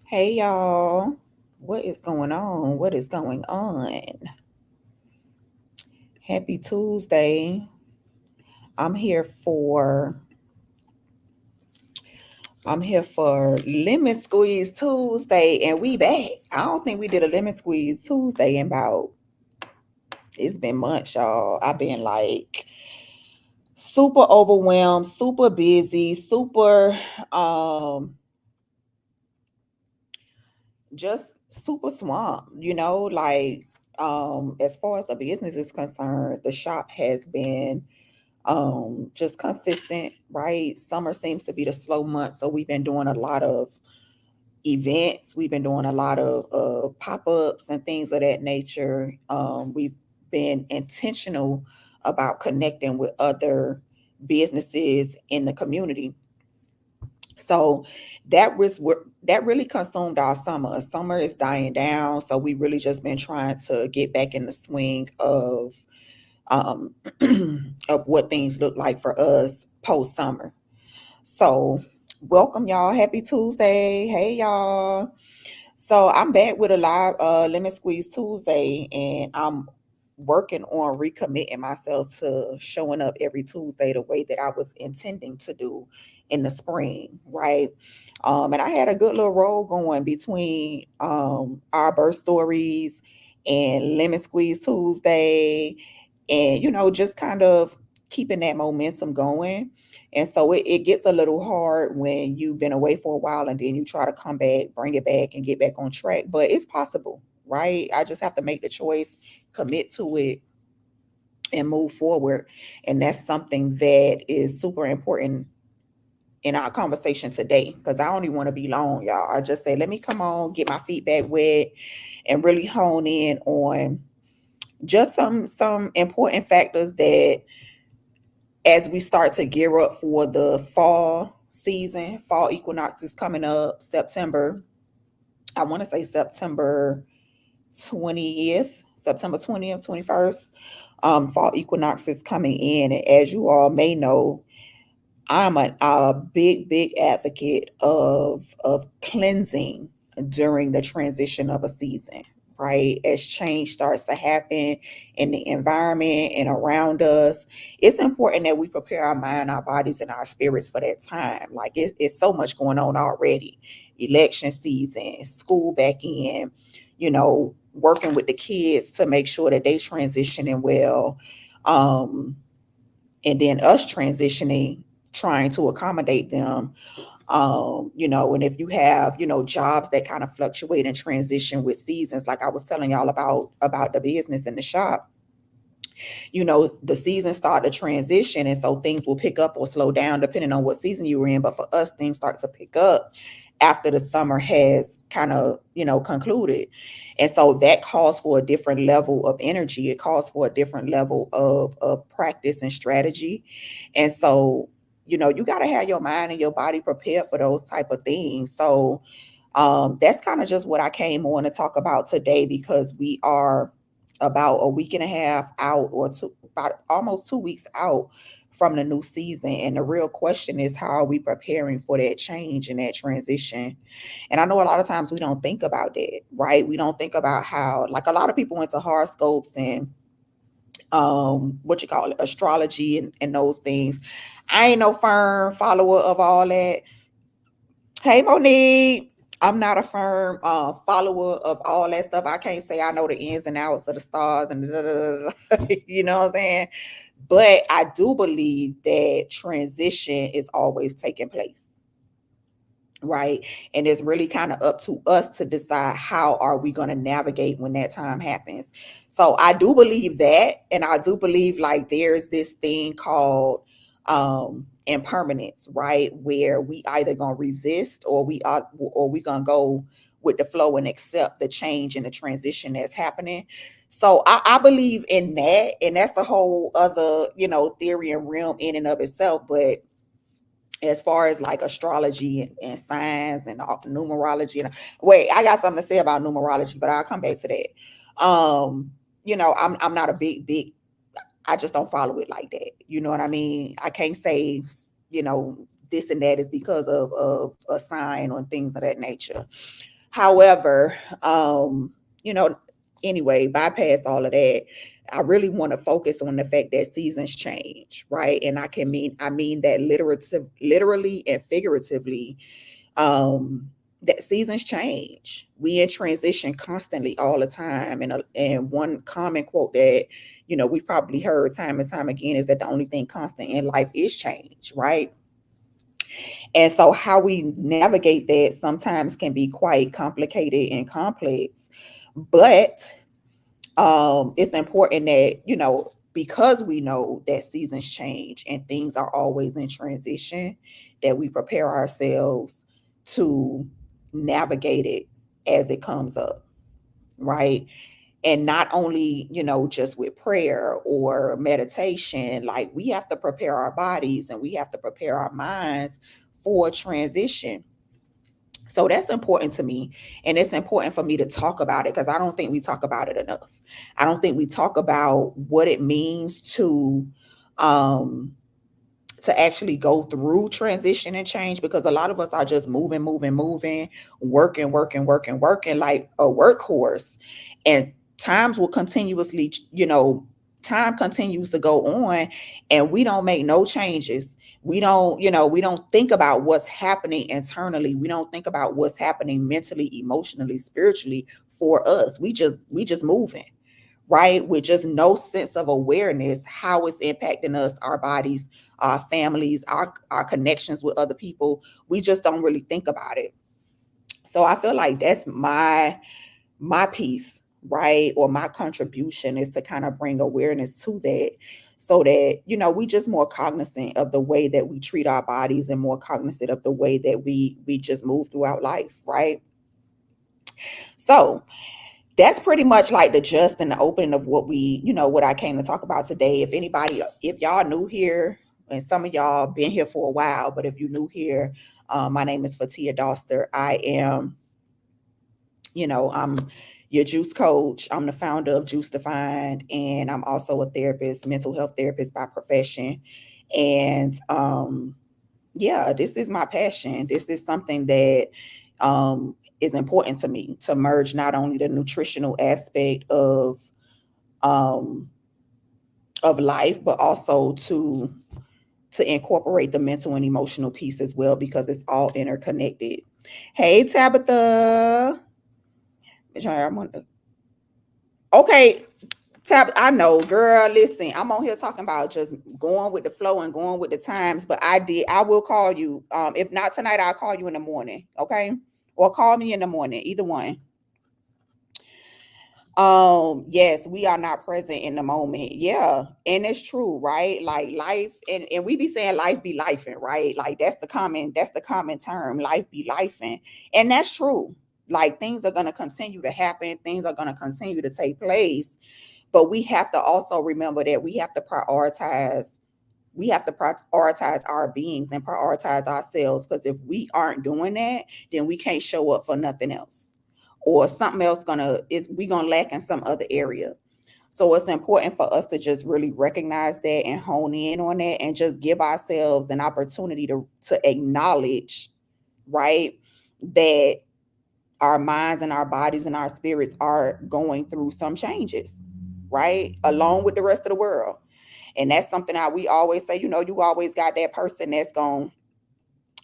Hey y'all, what is going on? What is going on? Happy Tuesday. I'm here for I'm here for Lemon Squeeze Tuesday and we back. I don't think we did a Lemon Squeeze Tuesday in about it's been months, y'all. I've been like super overwhelmed, super busy, super um just super swamped, as far as the business is concerned, the shop has been just consistent, right? Summer seems to be the slow month, so we've been doing a lot of events. We've been doing a lot of pop-ups and things of that nature. We've been intentional about connecting with other businesses in the community. So that really consumed our summer. Summer is dying down, so we really just been trying to get back in the swing um, of what things look like for us post summer. So, welcome y'all. Happy Tuesday. Hey y'all. So, I'm back with a live Lemon Squeeze Tuesday, and I'm working on recommitting myself to showing up every Tuesday the way that I was intending to do in the spring, right? And I had a good little roll going between our birth stories and Lemon Squeeze Tuesday and just kind of keeping that momentum going. And so it gets a little hard when you've been away for a while and then you try to come back, bring it back, and get back on track, but it's possible, right? I just have to make the choice, commit to it, and move forward. And that's something that is super important in our conversation today, because I don't even want to be long, y'all. I just say let me come on, get my feedback wet, and really hone in on just some important factors that as we start to gear up for the fall season. Fall equinox is coming up September. I want to say September 20th, 21st. Fall equinox is coming in. And as you all may know, a big advocate of cleansing during the transition of a season, right? As change starts to happen in the environment and around us, it's important that we prepare our mind, our bodies, and our spirits for that time. Like it's so much going on already. Election season, school back in, working with the kids to make sure that they transitioning well. Um, and then us transitioning, trying to accommodate them. And if you have, jobs that kind of fluctuate and transition with seasons, like I was telling y'all about the business in the shop, the seasons start to transition, and so things will pick up or slow down depending on what season you were in. But for us, things start to pick up after the summer has kind of, concluded. And so that calls for a different level of energy. It calls for a different level of practice and strategy. And so, you got to have your mind and your body prepared for those type of things. So that's kind of just what I came on to talk about today, because we are about a week and a half out, or about almost 2 weeks out from the new season. And the real question is, how are we preparing for that change and that transition? And I know a lot of times we don't think about that, right? We don't think about how, like, a lot of people into horoscopes and what you call it, astrology, and those things. I ain't no firm follower of all that. Hey, Monique. I'm not a firm follower of all that stuff. I can't say I know the ins and outs of the stars and da, da, da, da, da. You know what I'm saying? But I do believe that transition is always taking place, right? And it's really kind of up to us to decide how are we going to navigate when that time happens. So I do believe that, and I do believe like there's this thing called impermanence, right? Where we either gonna resist, or we gonna go with the flow and accept the change and the transition that's happening. So I believe in that, and that's the whole other, theory and realm in and of itself. But as far as like astrology and science and all numerology, and wait, I got something to say about numerology, but I'll come back to that. I'm not a big, I just don't follow it like that. You know what I mean? I can't say, this and that is because of a sign or things of that nature. However, you know, anyway, bypass all of that. I really want to focus on the fact that seasons change, right? And I mean that literally and figuratively. That seasons change. We in transition constantly all the time. And one common quote that we've probably heard time and time again is that the only thing constant in life is change, right? And so how we navigate that sometimes can be quite complicated and complex. But it's important that, because we know that seasons change and things are always in transition, that we prepare ourselves to navigate it as it comes up, right? And not only, just with prayer or meditation, like we have to prepare our bodies and we have to prepare our minds for transition. So that's important to me. And it's important for me to talk about it because I don't think we talk about it enough. I don't think we talk about what it means um to actually go through transition and change, because a lot of us are just moving, working like a workhorse. And times will continuously, time continues to go on and we don't make no changes. We don't think about what's happening internally. We don't think about what's happening mentally, emotionally, spiritually for us. We just moving, right? With just no sense of awareness, how it's impacting us, our bodies, our families, our connections with other people. We just don't really think about it. So I feel like that's my piece, right? Or my contribution is to kind of bring awareness to that, so that, we just more cognizant of the way that we treat our bodies and more cognizant of the way that we just move throughout life, right? So that's pretty much like the gist and the opening of what I came to talk about today. If y'all new here, and some of y'all been here for a while, but if you're new here, my name is Fatia Doster. I'm your juice coach. I'm the founder of Juice Defined, and I'm also a therapist, mental health therapist by profession. And yeah, this is my passion. This is something that is important to me, to merge not only the nutritional aspect um, of life, but also to incorporate the mental and emotional piece as well, because it's all interconnected. Hey, Tabitha. Okay, I know, girl. Listen, I'm on here talking about just going with the flow and going with the times. But I will call you. If not tonight, I'll call you in the morning. Okay, or call me in the morning. Either one. Yes, we are not present in the moment. Yeah, and it's true, right? Like life, and we be saying life be lifing, right? Like that's the common term. Life be lifing, and that's true. Like things are gonna continue to happen. Things are gonna continue to take place, but we have to also remember that we have to prioritize. We have to prioritize our beings and prioritize ourselves, because if we aren't doing that, then we can't show up for nothing else, or something else we gonna lack in some other area. So it's important for us to just really recognize that and hone in on that, and just give ourselves an opportunity to acknowledge, right, that our minds and our bodies and our spirits are going through some changes, right, along with the rest of the world. And that's something that we always say, you always got that person that's going to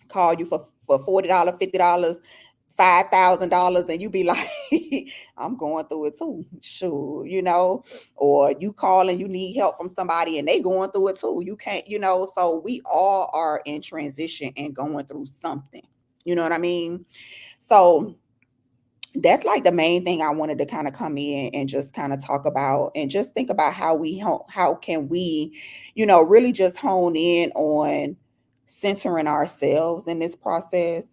call you for $40, $50, $5,000, and you be like, I'm going through it too. Sure, or you call and you need help from somebody and they going through it too. You can't, so we all are in transition and going through something. You know what I mean? So that's like the main thing I wanted to kind of come in and just kind of talk about, and just think about how can we, really just hone in on centering ourselves in this process,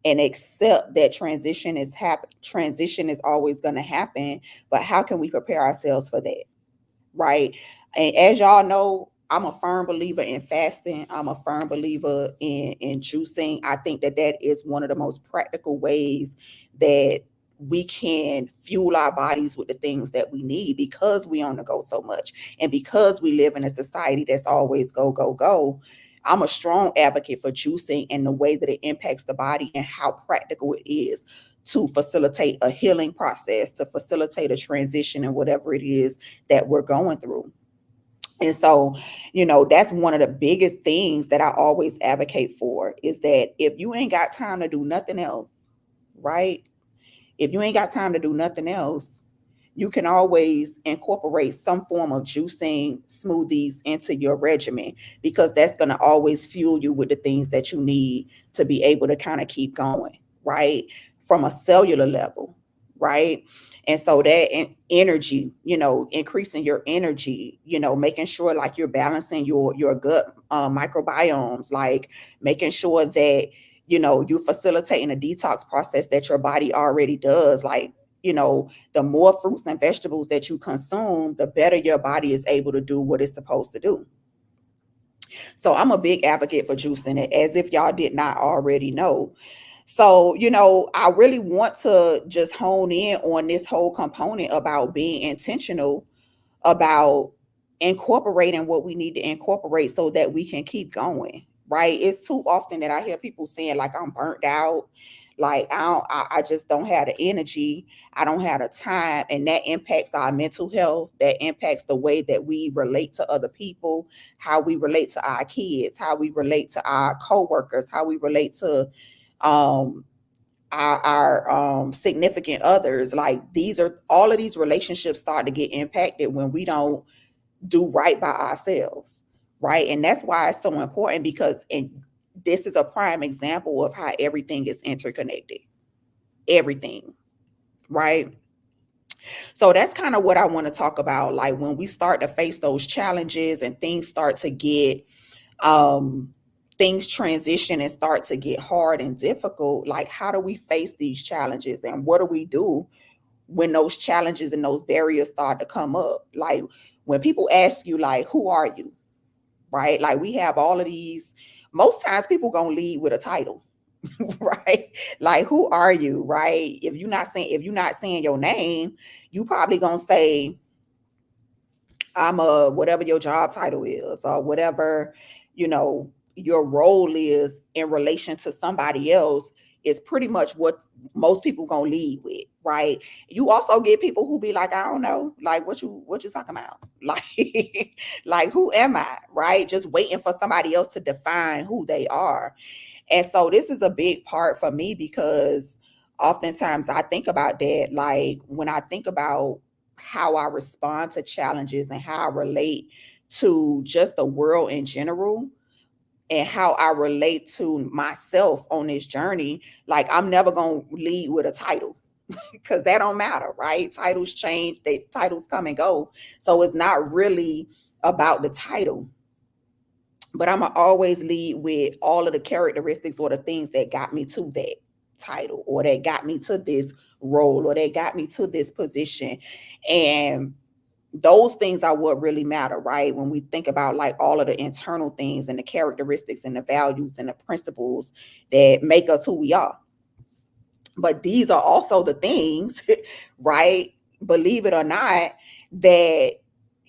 and accept that transition is always going to happen, but how can we prepare ourselves for that, right? And as y'all know, I'm a firm believer in fasting. I'm a firm believer in juicing. I think that is one of the most practical ways that we can fuel our bodies with the things that we need, because we on the go so much, and because we live in a society that's always go go go. I'm a strong advocate for juicing and the way that it impacts the body and how practical it is to facilitate a healing process, to facilitate a transition in whatever it is that we're going through. And so, that's one of the biggest things that I always advocate for, is that if you ain't got time to do nothing else, right? If you ain't got time to do nothing else, you can always incorporate some form of juicing smoothies into your regimen, because that's going to always fuel you with the things that you need to be able to kind of keep going, right? From a cellular level, right? And so that energy, increasing your energy, making sure like you're balancing your gut microbiomes, like making sure that you're facilitating a detox process that your body already does, like the more fruits and vegetables that you consume, the better your body is able to do what it's supposed to do. So I'm a big advocate for juicing it, as if y'all did not already know. So, I really want to just hone in on this whole component about being intentional about incorporating what we need to incorporate so that we can keep going, right? It's too often that I hear people saying like, I'm burnt out, like I just don't have the energy, I don't have the time, and that impacts our mental health, that impacts the way that we relate to other people, how we relate to our kids, how we relate to our coworkers, how we relate to um our significant others. Like, these are all of these relationships start to get impacted when we don't do right by ourselves, right? And that's why it's so important, because this is a prime example of how everything is interconnected. Everything, right? So that's kind of what I want to talk about. Like, when we start to face those challenges and things start to get um things transition and start to get hard and difficult, like, how do we face these challenges, and what do we do when those challenges and those barriers start to come up? Like, when people ask you, like, who are you, right? Like, we have all of these, most times people gonna lead with a title. Right? Like, who are you, right? If you're not saying your name, you probably gonna say, I'm a whatever your job title is, or whatever, your role is in relation to somebody else, is pretty much what most people gonna lead with, right? You also get people who be like, I don't know, like, what you talking about? Like, like, who am I? Right? Just waiting for somebody else to define who they are. And so this is a big part for me, because oftentimes I think about that. Like, when I think about how I respond to challenges and how I relate to just the world in general, and how I relate to myself on this journey, like, I'm never going to lead with a title, because that don't matter, right? Titles change, titles come and go. So it's not really about the title, but I'm gonna always lead with all of the characteristics or the things that got me to that title, or that got me to this role, or that got me to this position. And those things are what really matter, right? When we think about like all of the internal things and the characteristics and the values and the principles that make us who we are. But these are also the things, right? Believe it or not, that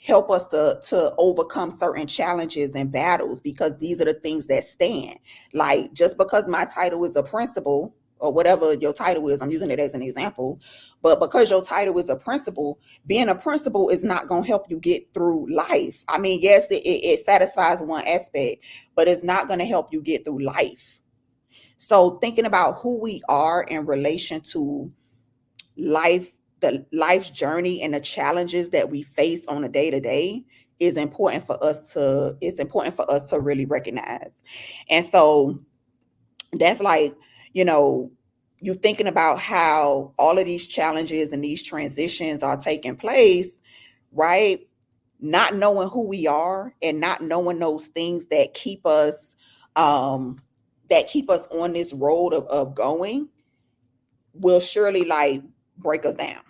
help us to overcome certain challenges and battles, because these are the things that stand. Like, just because my title is a principal, or whatever your title is, I'm using it as an example, but because your title is a principal, being a principal is not going to help you get through life. I mean, yes, it satisfies one aspect, but it's not going to help you get through life. So thinking about who we are in relation to life, the life's journey and the challenges that we face on a day to day, is important for us to really recognize. And so that's like, you know, you thinking about how all of these challenges and these transitions are taking place, right? Not knowing who we are, and not knowing those things um that keep us on this road of going, will surely like break us down.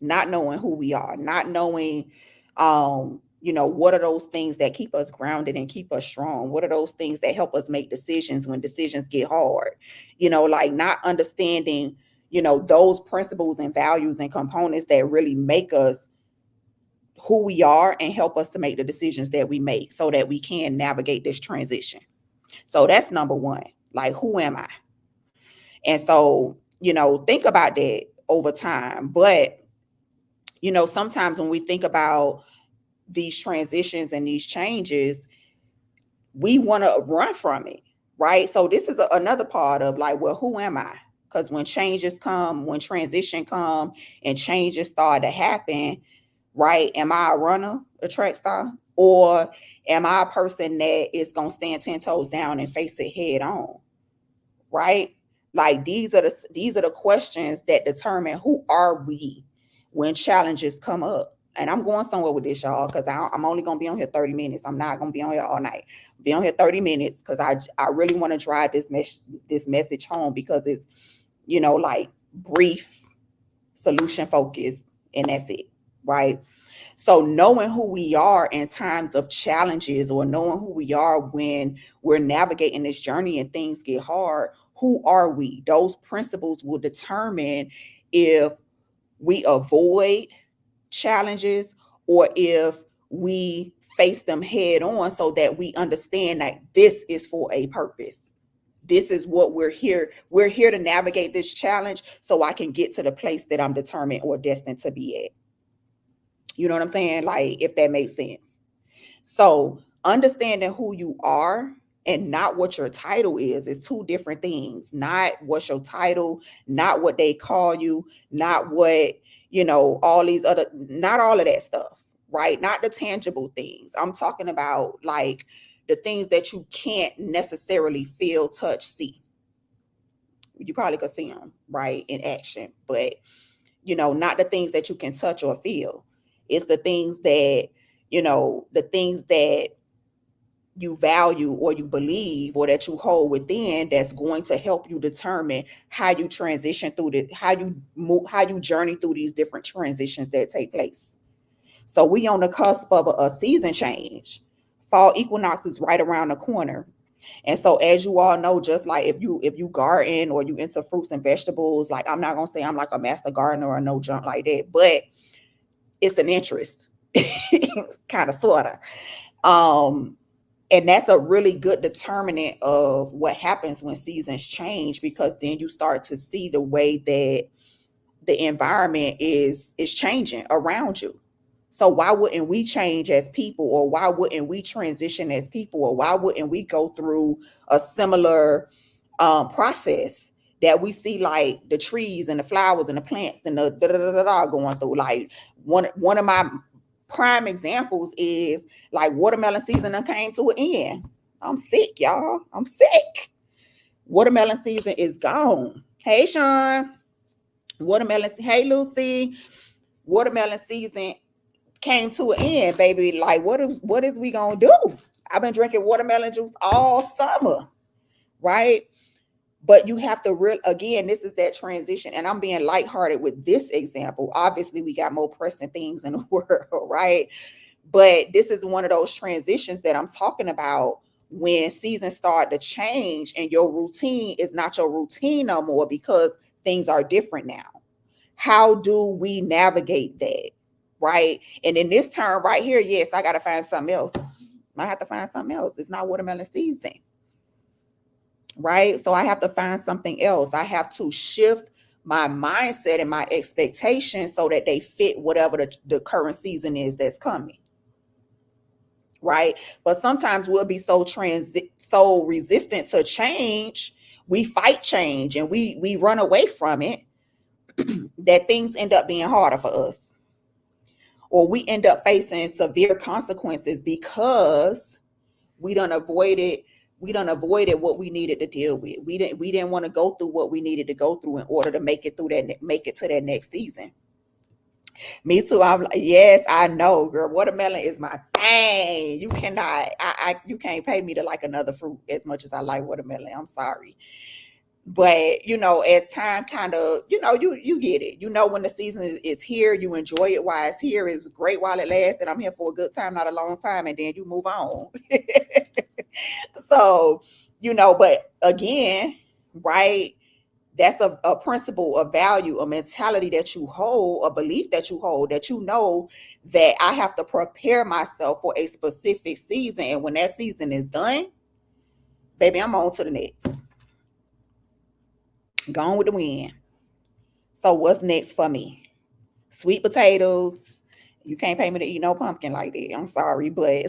Not knowing who we are, not knowing what are those things that keep us grounded and keep us strong, what are those things that help us make decisions when decisions get hard, like not understanding those principles and values and components that really make us who we are and help us to make the decisions that we make so that we can navigate this transition. So that's number one. Like, who am I? And so, think about that over time. But, sometimes when we think about these transitions and these changes, we want to run from it, right? So this is another part of like, well, who am I? Because when changes come, when transition come and changes start to happen, right? Am I a runner, a track star? Or am I a person that is going to stand 10 toes down and face it head on? Right? Like these are the questions that determine who are we when challenges come up. And I'm going somewhere with this, y'all, because I'm only gonna be on here 30 minutes. I'm not gonna be on here all night. Be on here 30 minutes because I really want to drive this message home, because it's like brief, solution focused, and that's it, right? So knowing who we are in times of challenges, or knowing who we are when we're navigating this journey and things get hard, who are we? Those principles will determine if we avoid challenges or if we face them head on, so that we understand that this is for a purpose. This is what we're here. We're here to navigate this challenge so I can get to the place that I'm determined or destined to be at. You know what I'm saying? Like, if that makes sense. So, understanding who you are and not what your title is two different things. Not what's your title, not what they call you, not what, all these other, not all of that stuff, right? Not the tangible things. I'm talking about like the things that you can't necessarily feel, touch, see. You probably could see them, right, in action, but not the things that you can touch or feel. It's the things that, the things that you value or you believe or that you hold within, that's going to help you determine how you transition through how you move, how you journey through these different transitions that take place. So we on the cusp of a season change. Fall equinox is right around the corner. And so, as you all know, just like if you garden or you into fruits and vegetables, like, I'm not gonna say I'm like a master gardener or no junk like that, but it's an interest, kind of, sorta. Um, and that's a really good determinant of what happens when seasons change, because then you start to see the way that the environment is changing around you. So why wouldn't we change as people, or why wouldn't we transition as people, or why wouldn't we go through a similar process that we see, like the trees and the flowers and the plants and the da, da, da, da, da, going through? Like, one of my prime examples is like watermelon season done came to an end. I'm sick, y'all. I'm sick. Watermelon season is gone. Hey, Sean. Watermelon. Hey, Lucy. Watermelon season came to an end, baby. Like, what is we gonna do? I've been drinking watermelon juice all summer, right? But you have to again, this is that transition, and I'm being lighthearted with this example. Obviously, we got more pressing things in the world, right? But this is one of those transitions that I'm talking about, when seasons start to change and your routine is not your routine no more, because things are different now. How do we navigate that? Right. And in this term right here, yes, I got to find something else. I have to find something else. It's not watermelon season. Right. So I have to find something else. I have to shift my mindset and my expectations so that they fit whatever the current season is that's coming. Right. But sometimes we'll be so resistant to change. We fight change and we run away from it, that things end up being harder for us, or we end up facing severe consequences because we done avoided what we needed to deal with. We didn't want to go through what we needed to go through in order to make it to that next season. Me too. I'm like, yes, I know, girl. Watermelon is my thing. You can't pay me to like another fruit as much as I like watermelon. I'm sorry. But as time kind of, you get it. When the season is here, you enjoy it while it's here. It's great while it lasts, and I'm here for a good time, not a long time, and then you move on. So, but again, right, that's a principle, a value, a mentality that you hold, a belief that you hold, that that I have to prepare myself for a specific season, and when that season is done, baby, I'm on to the next. Gone with the wind. So what's next for me? Sweet potatoes. You can't pay me to eat no pumpkin like that. I'm sorry, but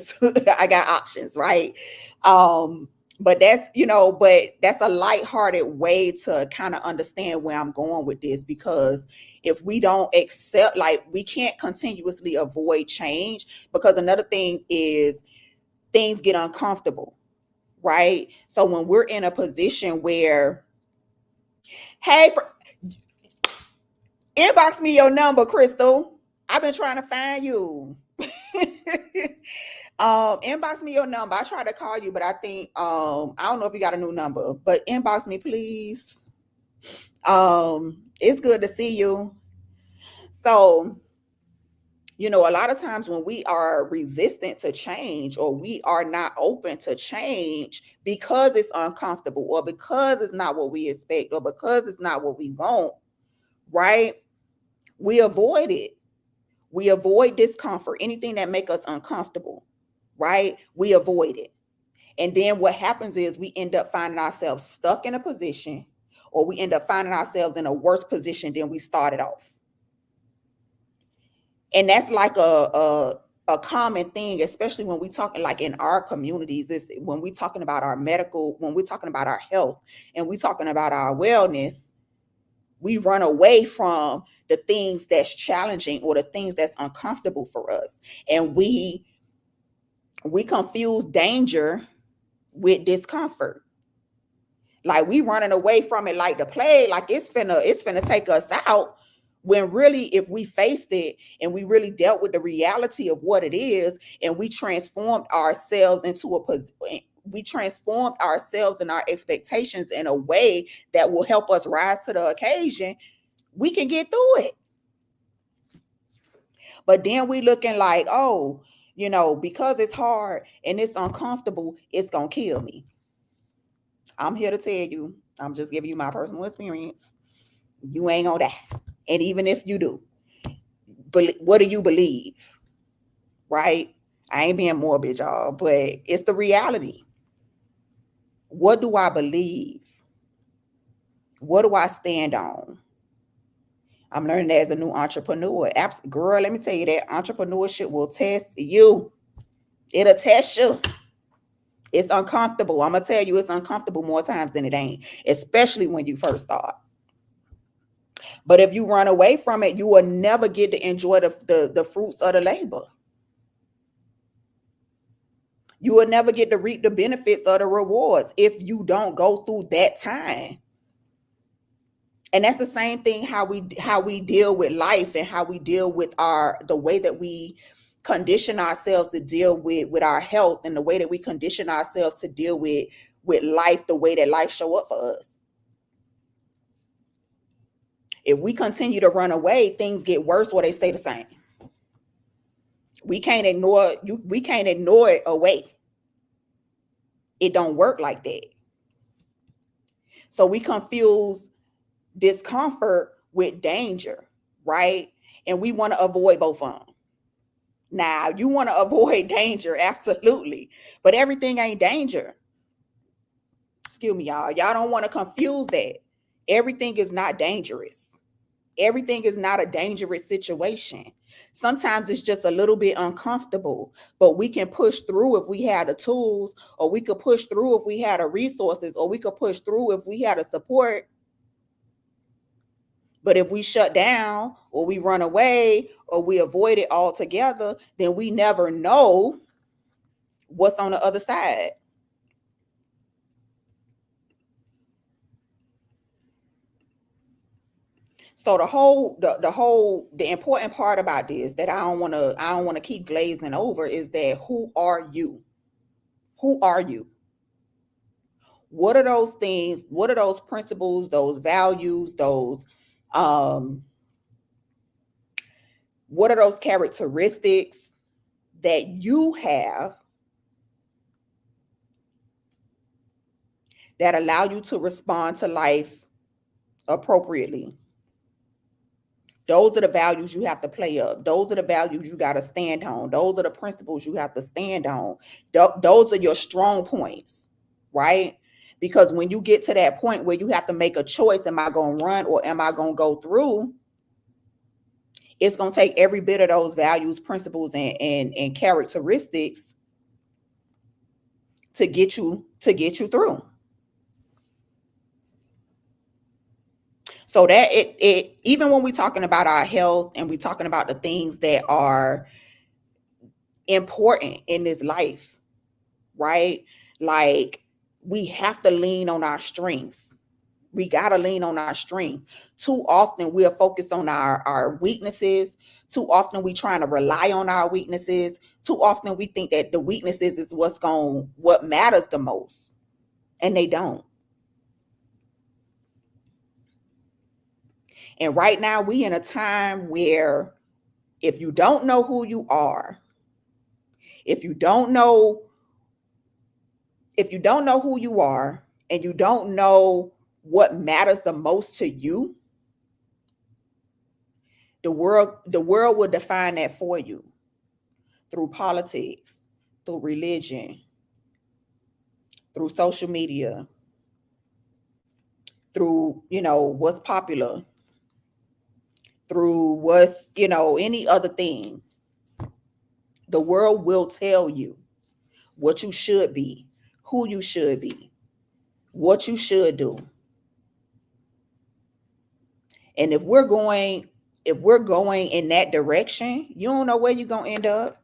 I got options, right? Um, but that's a lighthearted way to kind of understand where I'm going with this, because if we don't accept, like, we can't continuously avoid change, because another thing is things get uncomfortable, right? So when we're in a position where, hey, inbox me your number, Crystal. I've been trying to find you. Inbox me your number. I tried to call you, but I think I don't know if you got a new number, but inbox me, please. It's good to see you. So, a lot of times when we are resistant to change, or we are not open to change because it's uncomfortable, or because it's not what we expect, or because it's not what we want, right? We avoid it. We avoid discomfort, anything that make us uncomfortable, right? We avoid it. And then what happens is we end up finding ourselves stuck in a position, or we end up finding ourselves in a worse position than we started off. And that's like a common thing, especially when we talking like in our communities, is when we talking about our medical, when we're talking about our health, and we talking about our wellness, we run away from the things that's challenging, or the things that's uncomfortable for us. And we confuse danger with discomfort. Like, we running away from it like the plague, like it's finna take us out. When really, if we faced it and we really dealt with the reality of what it is, and we transformed ourselves we transformed ourselves and our expectations in a way that will help us rise to the occasion, we can get through it. But then we looking like, oh, because it's hard and it's uncomfortable, it's gonna kill me. I'm here to tell you, I'm just giving you my personal experience. You ain't gonna die. And even if you do, but what do you believe? Right? I ain't being morbid, y'all, but it's the reality. What do I believe? What do I stand on? I'm learning that as a new entrepreneur. Girl, let me tell you that entrepreneurship will test you. It'll test you. It's uncomfortable. I'm gonna tell you, it's uncomfortable more times than it ain't, especially when you first start. But if you run away from it, you will never get to enjoy the fruits of the labor. You will never get to reap the benefits of the rewards if you don't go through that time. And that's the same thing how we deal with life, and how we deal with the way that we condition ourselves to deal with our health, and the way that we condition ourselves to deal with life, the way that life show up for us. If we continue to run away, things get worse or they stay the same. We can't ignore it away. It don't work like that. So we confuse discomfort with danger, right? And we want to avoid both of them. Now, you want to avoid danger, absolutely. But everything ain't danger. Excuse me, y'all. Y'all don't want to confuse that. Everything is not dangerous. Everything is not a dangerous situation. Sometimes it's just a little bit uncomfortable, but we can push through if we had the tools, or we could push through if we had the resources, or we could push through if we had the support. But if we shut down, or we run away, or we avoid it altogether, then we never know what's on the other side. So the important part about this that I don't want to keep glazing over is that, who are you? Who are you? What are those things? What are those principles, those values, those um what are those characteristics that you have that allow you to respond to life appropriately? Those are the values you have to play up. Those are the values you got to stand on. Those are the principles you have to stand on. Those are your strong points, right? Because when you get to that point where you have to make a choice, am I going to run or am I going to go through? It's going to take every bit of those values, principles, and characteristics to get you through. So that it even when we're talking about our health and we're talking about the things that are important in this life, right? Like, we have to lean on our strengths. We got to lean on our strength. Too often we are focused on our weaknesses. Too often we trying to rely on our weaknesses. Too often we think that the weaknesses is what matters the most. And they don't. And right now we in a time where if you don't know who you are, if you don't know who you are and you don't know what matters the most to you, the world will define that for you through politics, through religion, through social media, through, what's popular, through what's, any other thing. The world will tell you what you should be, who you should be, what you should do. And if we're going in that direction, you don't know where you're going to end up.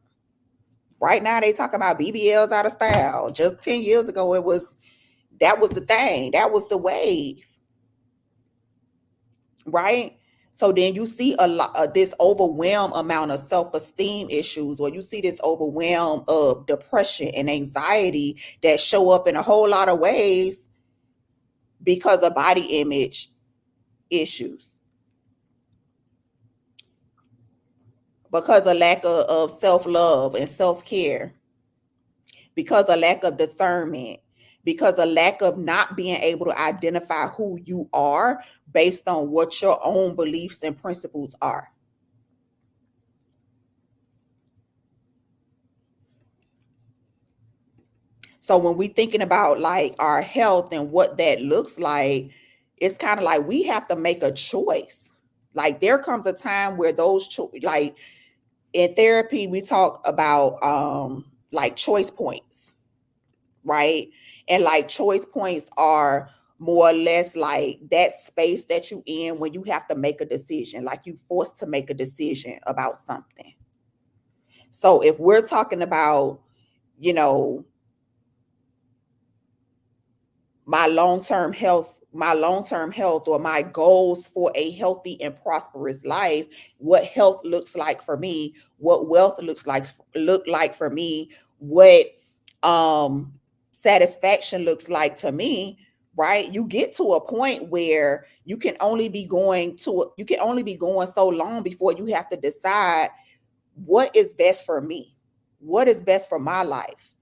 Right now they talk about BBLs out of style. Just 10 years ago that was the thing. That was the wave. Right? So then you see a lot this overwhelmed amount of self-esteem issues, or you see this overwhelm of depression and anxiety that show up in a whole lot of ways because of body image issues, because of lack of self-love and self-care, because of lack of discernment, because of lack of not being able to identify who you are based on what your own beliefs and principles are. So when we thinking about like our health and what that looks like, it's kind of like we have to make a choice. Like there comes a time where like in therapy, we talk about like choice points, right? And like choice points are more or less like that space that you in when you have to make a decision, like you forced to make a decision about something. So if we're talking about, you know, my long-term health, or my goals for a healthy and prosperous life, what health looks like for me, what wealth look like for me, what satisfaction looks like to me, right? You get to a point where you can only be going so long before you have to decide what is best for me, what is best for my life,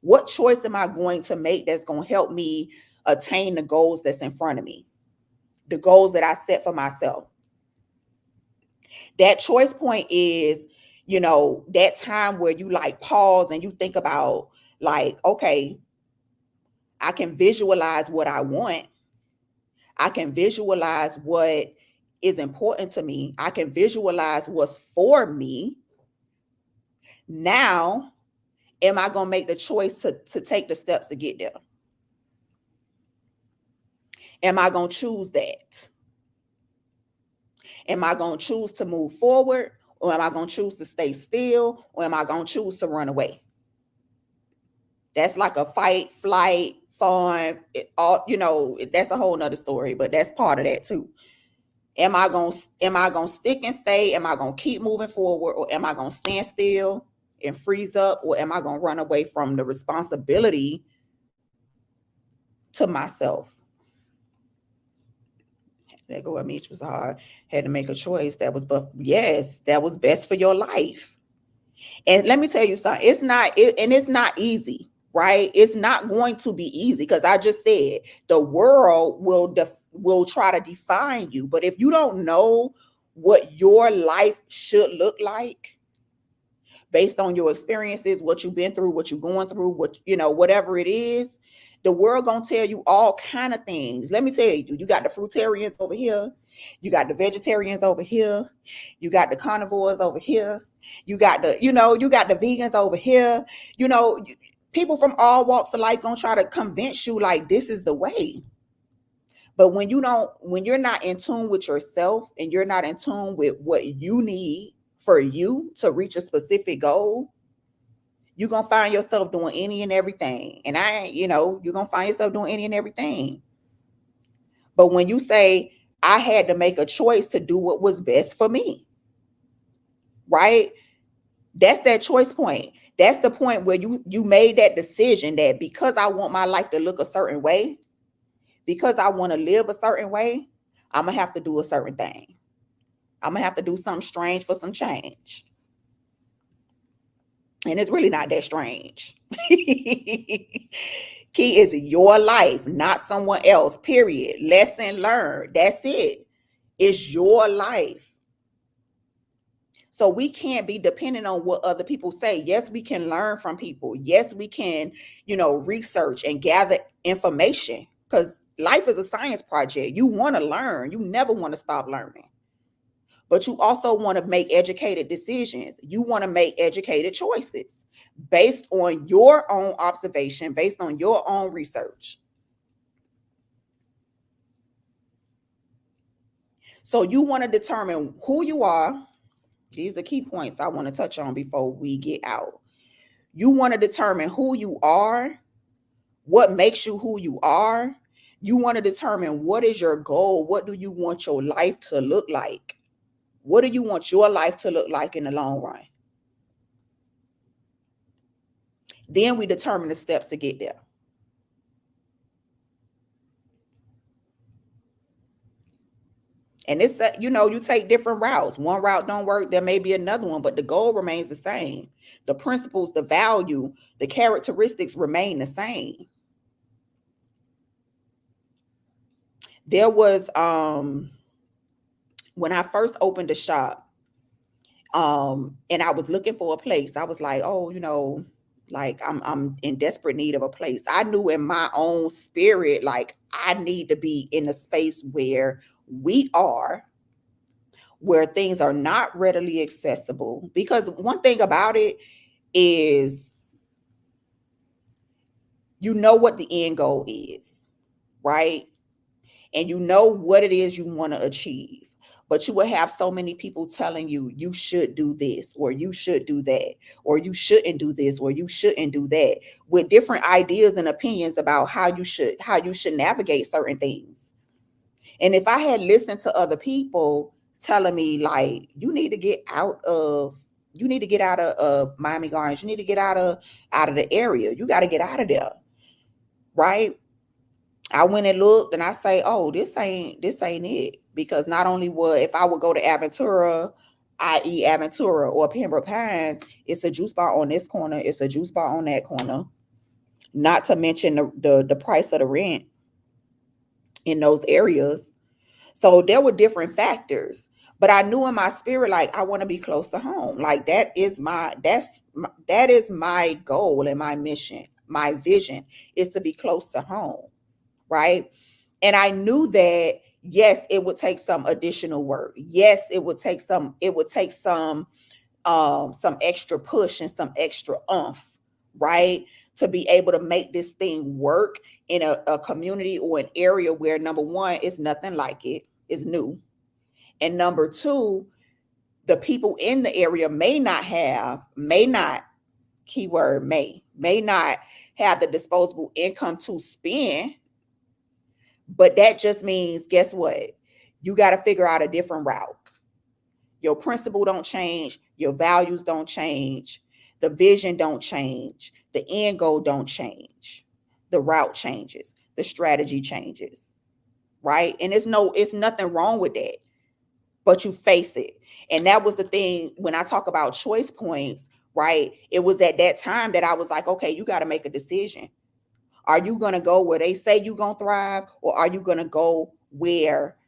what choice am I going to make that's going to help me attain the goals that's in front of me, the goals that I set for myself. That choice point is, that time where you like pause and you think about like, okay, I can visualize what I want. I can visualize what is important to me. I can visualize what's for me. Now, am I going to make the choice to take the steps to get there? Am I going to choose that? Am I going to choose to move forward, or am I going to choose to stay still, or am I going to choose to run away? That's like a fight, flight, fawn, that's a whole nother story, but that's part of that too. Am I going to stick and stay? Am I going to keep moving forward, or am I going to stand still and freeze up, or am I going to run away from the responsibility to myself? That go at me was hard. Had to make a choice that was, but yes, that was best for your life. And let me tell you something, it's not easy, right? It's not going to be easy, because I just said the world will try to define you. But if you don't know what your life should look like, based on your experiences, what you've been through, what you're going through, what, whatever it is, the world gonna tell you all kind of things. Let me tell you, you got the fruitarians over here, you got the vegetarians over here, you got the carnivores over here, you got the vegans over here, you know, people from all walks of life gonna try to convince you like this is the way. But when you're not in tune with yourself and you're not in tune with what you need for you to reach a specific goal, you're gonna find yourself doing any and everything. And you're gonna find yourself doing any and everything. But when you say, I had to make a choice to do what was best for me, right? That's that choice point. That's the point where you made that decision that because I want my life to look a certain way, because I want to live a certain way, I'm gonna have to do a certain thing. I'm gonna have to do something strange for some change. And it's really not that strange. Key is your life, not someone else, period. Lesson learned. That's it. It's your life. So we can't be dependent on what other people say. Yes, we can learn from people. Yes, we can, research and gather information because life is a science project. You want to learn. You never want to stop learning. But you also want to make educated decisions. You want to make educated choices based on your own observation, based on your own research. So you want to determine who you are. These are key points I want to touch on before we get out. You want to determine who you are, what makes you who you are. You want to determine what is your goal. What do you want your life to look like? What do you want your life to look like in the long run? Then we determine the steps to get there. And it's, you take different routes. One route don't work, there may be another one, but the goal remains the same. The principles, the value, the characteristics remain the same. There was, when I first opened the shop, and I was looking for a place, I was like, oh, like I'm in desperate need of a place. I knew in my own spirit, like I need to be in a space where we are, where things are not readily accessible. Because one thing about it is, you know what the end goal is, right? And you know what it is you want to achieve. But you will have so many people telling you, you should do this, or you should do that, or you shouldn't do this, or you shouldn't do that, with different ideas and opinions about how you should navigate certain things. And if I had listened to other people telling me like, you need to get out of Miami Gardens, you need to get out of the area, you got to get out of there, right? I went and looked and I say, oh, this ain't it. Because not only if I would go to Aventura, i.e. Aventura or Pembroke Pines, it's a juice bar on this corner, it's a juice bar on that corner. Not to mention the price of the rent in those areas. So there were different factors. But I knew in my spirit, like, I want to be close to home. Like that is my goal and my mission. My vision is to be close to home. Right. And I knew that, yes, it would take some additional work. Yes, it would take some extra push and some extra oomph, right? To be able to make this thing work in a community or an area where, number one, it's nothing like it, it's new. And number two, the people in the area may not, keyword may not have the disposable income to spend. But that just means, guess what? You got to figure out a different route. Your principle don't change. Your values don't change. The vision don't change. The end goal don't change. The route changes. The strategy changes. Right? And it's nothing wrong with that. But you face it. And that was the thing when I talk about choice points, right? It was at that time that I was like, okay, you got to make a decision. Are you going to go where they say you're going to thrive, or are you going to go where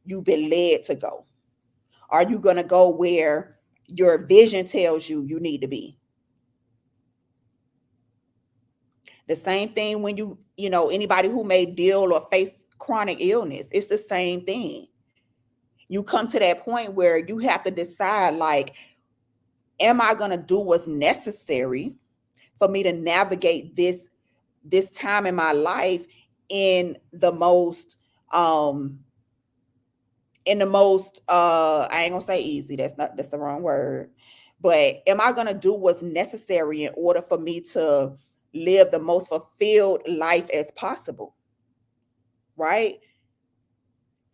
you've been led to go? Are you going to go where your vision tells you you need to be. The same thing when anybody who may deal or face chronic illness, it's the same thing. You come to that point where you have to decide, like, am I going to do what's necessary for me to navigate this time in my life in the most I ain't gonna say easy, that's the wrong word, but am I gonna do what's necessary in order for me to live the most fulfilled life as possible, right?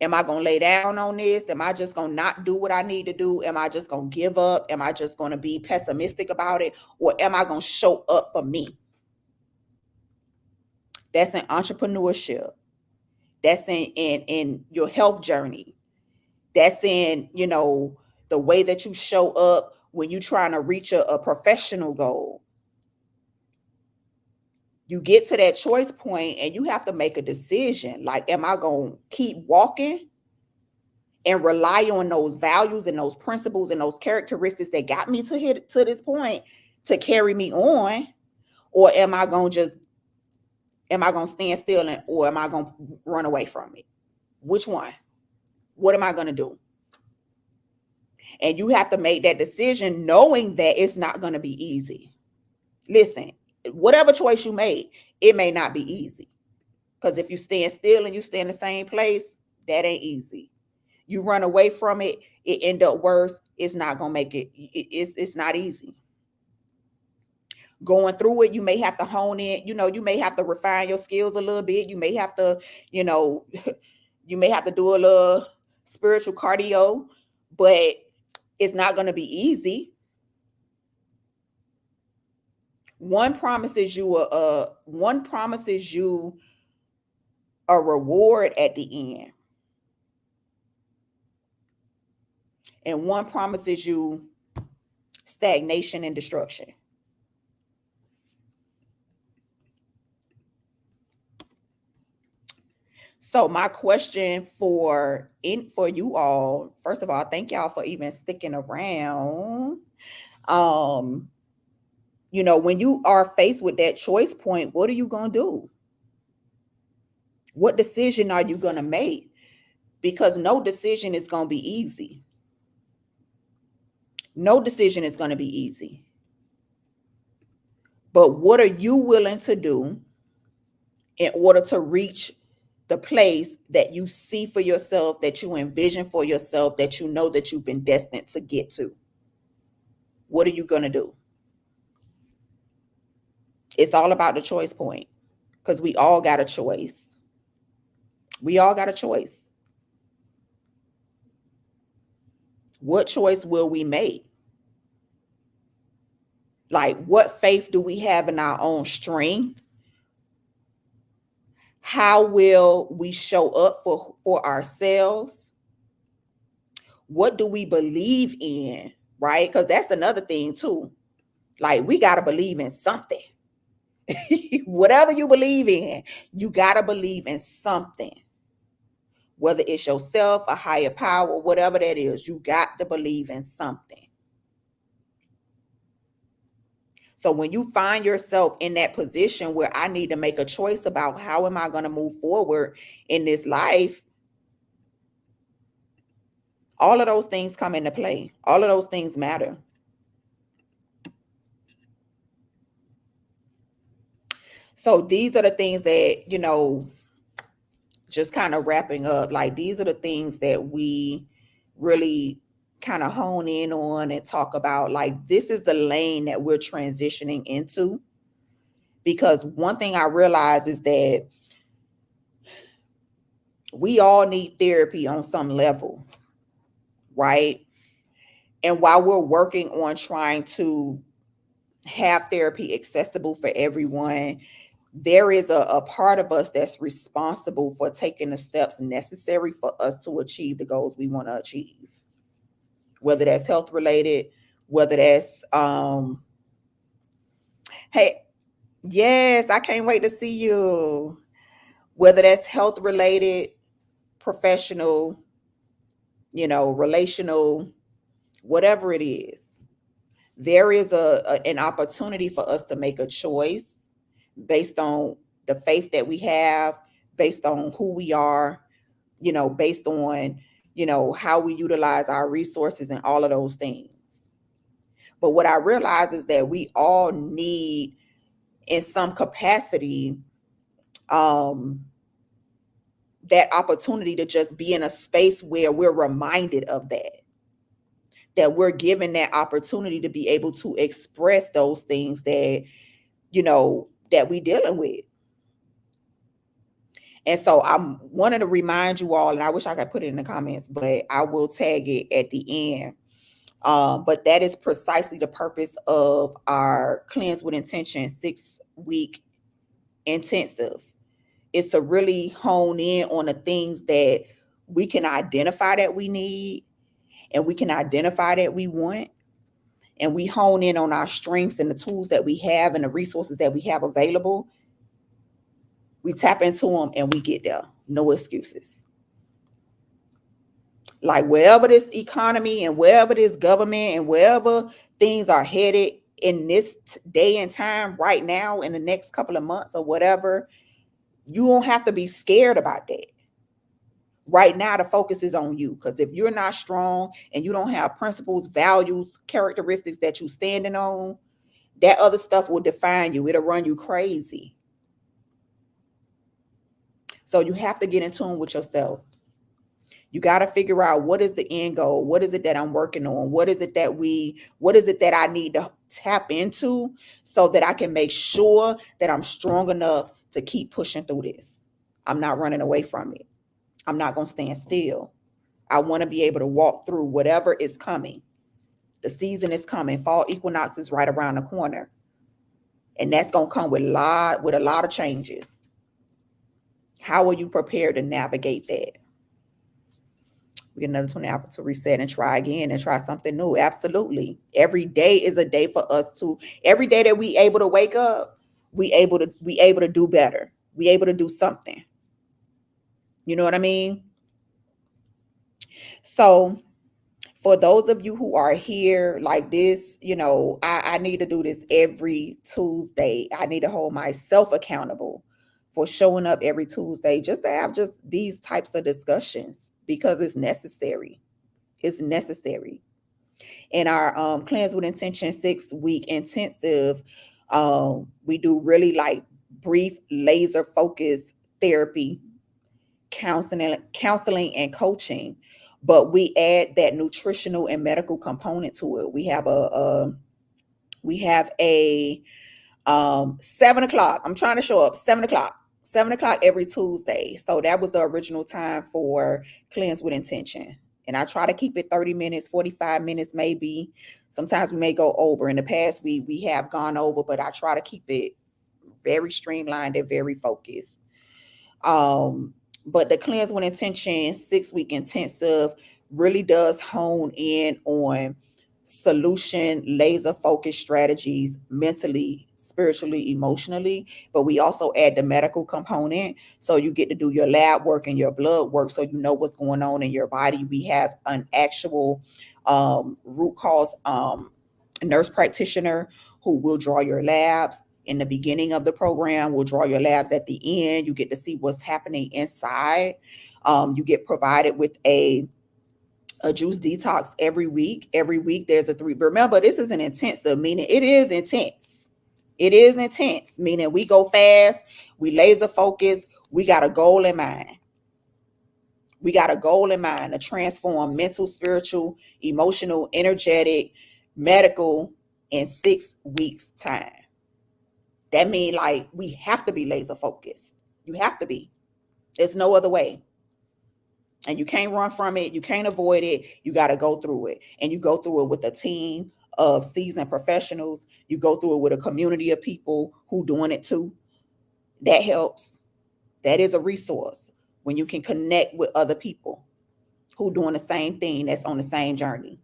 Am I gonna lay down on this? Am I just gonna not do what I need to do? Am I just gonna give up? Am I just gonna be pessimistic about it? Or am I gonna show up for me? That's in entrepreneurship. That's in your health journey. That's in, the way that you show up when you're trying to reach a professional goal. You get to that choice point and you have to make a decision. Like, am I going to keep walking and rely on those values and those principles and those characteristics that got me to this point to carry me on? Or am I going to stand still, or am I going to run away from it? Which one? What am I going to do? And you have to make that decision knowing that it's not going to be easy. Listen, whatever choice you make, it may not be easy. Because if you stand still and you stay in the same place, that ain't easy. You run away from it, it end up worse. It's not going to make it. It's not easy. Going through it, you may have to hone in. You may have to refine your skills a little bit. You may have to, you may have to do a little spiritual cardio, but it's not going to be easy. One promises you a reward at the end, and one promises you stagnation and destruction. So my question for you all, first of all, thank y'all for even sticking around. When you are faced with that choice point, what are you going to do? What decision are you going to make? Because no decision is going to be easy. No decision is going to be easy. But what are you willing to do in order to reach the place that you see for yourself, that you envision for yourself, that you know that you've been destined to get to? What are you going to do? It's all about the choice point, because we all got a choice. We all got a choice. What choice will we make? Like, what faith do we have in our own strength? How will we show up for ourselves? What do we believe in, right? Because that's another thing too. Like, we got to believe in something. Whatever you believe in, you got to believe in something. Whether it's yourself, a higher power, whatever that is, you got to believe in something. So when you find yourself in that position where I need to make a choice about how am I going to move forward in this life, all of those things come into play. All of those things matter. So these are the things that, just kind of wrapping up, like, these are the things that we really kind of hone in on and talk about. Like, this is the lane that we're transitioning into. Because one thing I realize is that we all need therapy on some level, right? And while we're working on trying to have therapy accessible for everyone, there is a part of us that's responsible for taking the steps necessary for us to achieve the goals we want to achieve. Whether that's health related, whether that's hey, yes, I can't wait to see you. Whether that's health related, professional, relational, whatever it is, there is an opportunity for us to make a choice based on the faith that we have, based on who we are, based on, how we utilize our resources and all of those things. But what I realize is that we all need, in some capacity, um, that opportunity to just be in a space where we're reminded of that we're given that opportunity to be able to express those things that we dealing with. And so I'm wanting to remind you all, and I wish I could put it in the comments, but I will tag it at the end. But that is precisely the purpose of our Cleanse with Intention 6-week intensive, is to really hone in on the things that we can identify that we need, and we can identify that we want, and we hone in on our strengths and the tools that we have and the resources that we have available. We tap into them and we get there. No excuses. Like wherever this economy and wherever this government and wherever things are headed in this day and time right now, in the next couple of months or whatever, you won't have to be scared about that. Right now, the focus is on you, because if you're not strong and you don't have principles, values, characteristics that you're standing on, that other stuff will define you. It'll run you crazy. So you have to get in tune with yourself. You got to figure out, what is the end goal? What is it that I'm working on? What is it that I need to tap into so that I can make sure that I'm strong enough to keep pushing through this? I'm not running away from it. I'm not going to stand still. I want to be able to walk through whatever is coming. The season is coming. Fall equinox is right around the corner. And that's going to come with a lot of changes. How are you prepared to navigate that? We get another 20 hours to reset and try again and try something new. Absolutely. Every day is a day for us to, every day that we able to wake up, we able to do better. We able to do something. You know what I mean? So for those of you who are here like this, I need to do this every Tuesday. I need to hold myself accountable for showing up every Tuesday, just to have just these types of discussions, because it's necessary. It's necessary. In our Cleanse with Intention 6-week intensive, we do really like brief laser focused therapy, counseling and coaching, but we add that nutritional and medical component to it. We have a 7 o'clock. I'm trying to show up 7 o'clock every Tuesday. So that was the original time for Cleanse with Intention. And I try to keep it 30 minutes, 45 minutes, maybe. Sometimes we may go over. In the past, we have gone over, but I try to keep it very streamlined and very focused. But the Cleanse with Intention 6-week intensive really does hone in on solution, laser focused strategies, mentally, spiritually, emotionally. But we also add the medical component. So you get to do your lab work and your blood work, so you know what's going on in your body. We have an actual root cause nurse practitioner who will draw your labs in the beginning of the program. We'll draw your labs at the end. You get to see what's happening inside. You get provided with a juice detox every week. Every week there's a 3. Remember, this is an intensive, meaning it is intense. It is intense, meaning we go fast, we laser focus, we got a goal in mind. We got a goal in mind to transform mental, spiritual, emotional, energetic, medical in 6 weeks time. That means like we have to be laser focused. You have to be. There's no other way. And you can't run from it. You can't avoid it. You got to go through it. And you go through it with a team of seasoned professionals. You go through it with a community of people who doing it too. That helps. That is a resource when you can connect with other people who doing the same thing, that's on the same journey.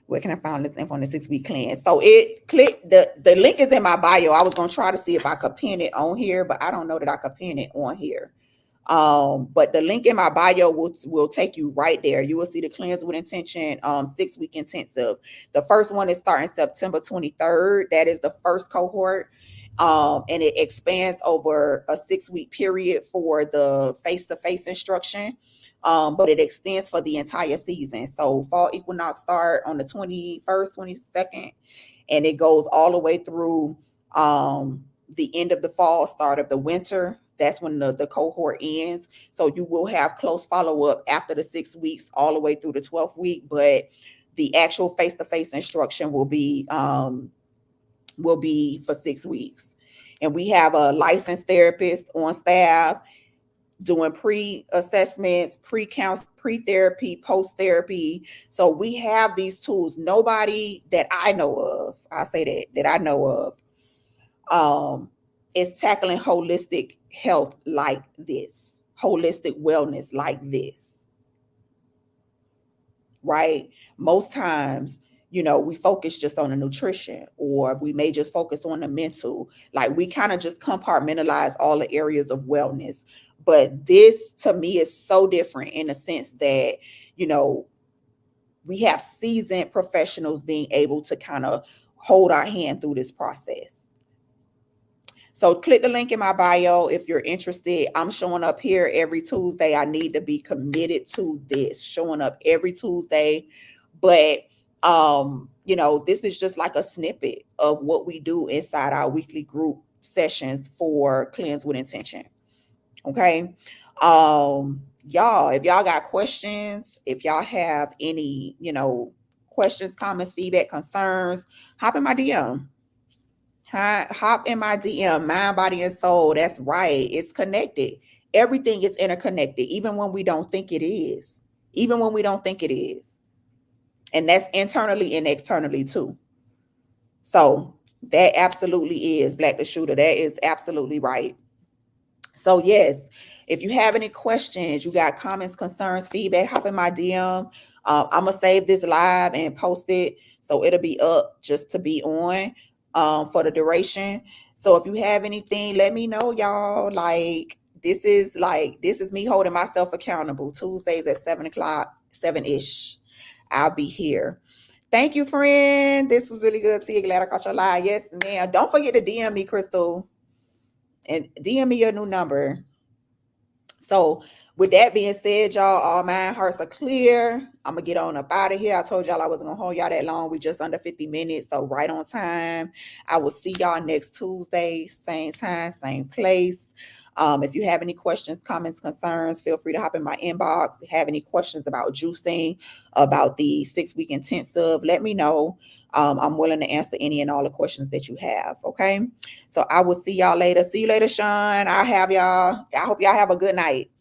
Where can I find this info on the 6-week cleanse? So the link is in my bio. I was going to try to see if I could pin it on here, but I don't know that I could pin it on here. But the link in my bio will take you right there. You will see the Cleanse with Intention 6-week intensive. The first one is starting September 23rd. That is the first cohort. And it expands over a 6-week period for the face-to-face instruction. But it extends for the entire season. So fall equinox start on the 21st, 22nd, and it goes all the way through the end of the fall, start of the winter. That's when the cohort ends. So you will have close follow-up after the 6 weeks, all the way through the 12th week, but the actual face-to-face instruction will be for 6 weeks. And we have a licensed therapist on staff doing pre-assessments, pre-therapy, post-therapy. So we have these tools. Nobody that I know of, I say that I know of, is tackling holistic health like this, holistic wellness like this, right? Most times, we focus just on the nutrition, or we may just focus on the mental. Like, we kind of just compartmentalize all the areas of wellness. But this, to me, is so different in the sense that, we have seasoned professionals being able to kind of hold our hand through this process. So click the link in my bio if you're interested. I'm showing up here every Tuesday. I need to be committed to this, showing up every Tuesday. But this is just like a snippet of what we do inside our weekly group sessions for Cleanse with Intention. Okay. Y'all, if y'all got questions, if y'all have any, questions, comments, feedback, concerns, hop in my DM. Hop in my DM. Mind, body, and soul. That's right. It's connected. Everything is interconnected, even when we don't think it is. Even when we don't think it is. And that's internally and externally too. So that absolutely is, Black the Shooter. That is absolutely right. So yes, if you have any questions, you got comments, concerns, feedback, hop in my DM. I'm going to save this live and post it, so it'll be up just to be on for the duration. So if you have anything, let me know, y'all. Like, this is me holding myself accountable. Tuesdays at 7 o'clock, 7-ish. I'll be here. Thank you, friend. This was really good. See you. Glad I caught your live. Yes, ma'am. Don't forget to DM me, Crystal, and DM me your new number. So with that being said, y'all, all mind, hearts are clear. I'm going to get on up out of here. I told y'all I wasn't going to hold y'all that long. We just under 50 minutes, so right on time. I will see y'all next Tuesday, same time, same place. If you have any questions, comments, concerns, feel free to hop in my inbox. If you have any questions about juicing, about the 6-week intensive, let me know. I'm willing to answer any and all the questions that you have. Okay. So I will see y'all later. See you later, Sean. I hope y'all have a good night.